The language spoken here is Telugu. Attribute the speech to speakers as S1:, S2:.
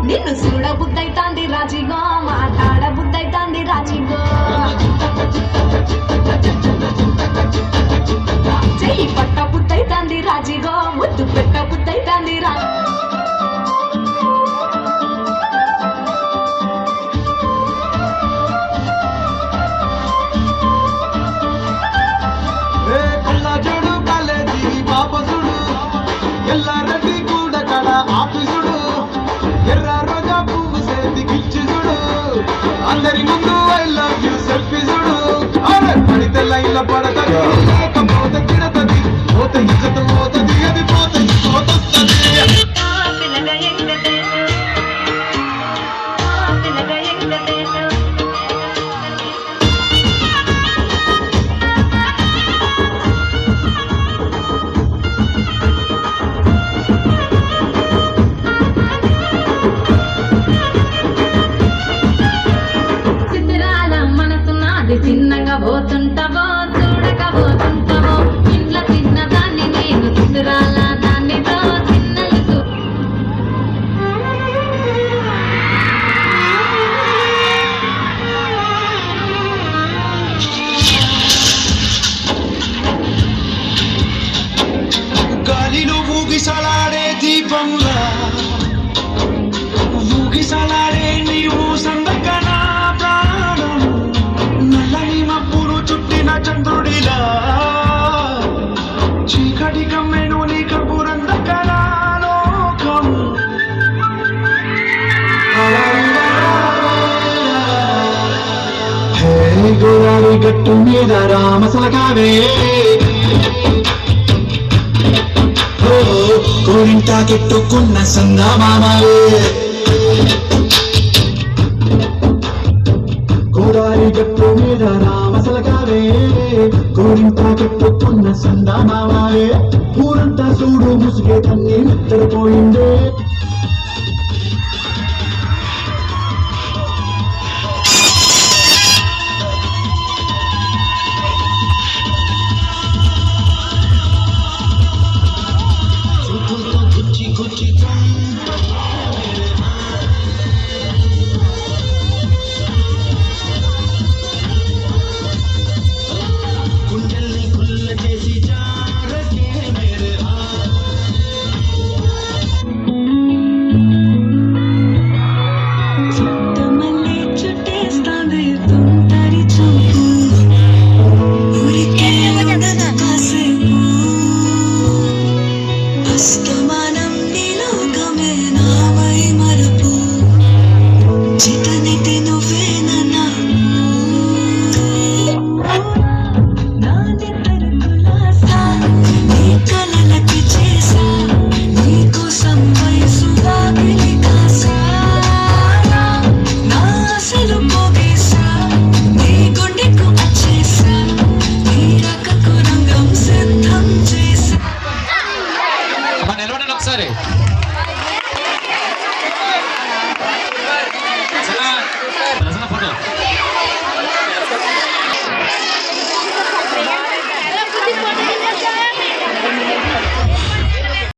S1: నిన్ను చూడ బుద్ధైతాంది రాజిగో మాట్లాడ బుద్ధైతాంది రాజిగో చెయ్యి పట్ట బుద్ధైతాంది రాజిగో ముద్దు పెట్ట బుద్ధైతాంది రాజి
S2: ఎల్లారెడ్డి కూడా కడ ఆఫీసుడు ఎర్ర రోజా పువ్వు సేతి గిచ్చి చూడు అందరి ముందు ఐ లవ్ యూ సెల్ఫీ చూడు పడితే లైన్ల పడతది లేకపోతే తిడతది పోతే ఇజ్జత పోతది అది పోతే పోతొస్తది
S1: చిన్నగా పోతుంటావో చూడకపోతుంటావో ఇంట్లో చిన్నదాన్ని నేను చిన్నరాల దాన్నితో చిన్నలు
S2: గాలిలో ఊగిసలాడే దీపంలా ఊగిసలాడే నీవు సందకనా చుట్టిన చంద్రుడిలా చీకటి కమ్మెను నీ కపురందకరాలోకం హే గోదావరి గట్టు మీద రామసలకావే కోరింట కెట్టుకున్న సందమామవే గోదావరి గట్టు మీద రామసలకావే కోరింత కెట్టుకున్న సందమామవే ఊరంతా చూడు ముసుగే తన్ని నిద్రపోయిందే
S3: ఒకసారి ఫోటో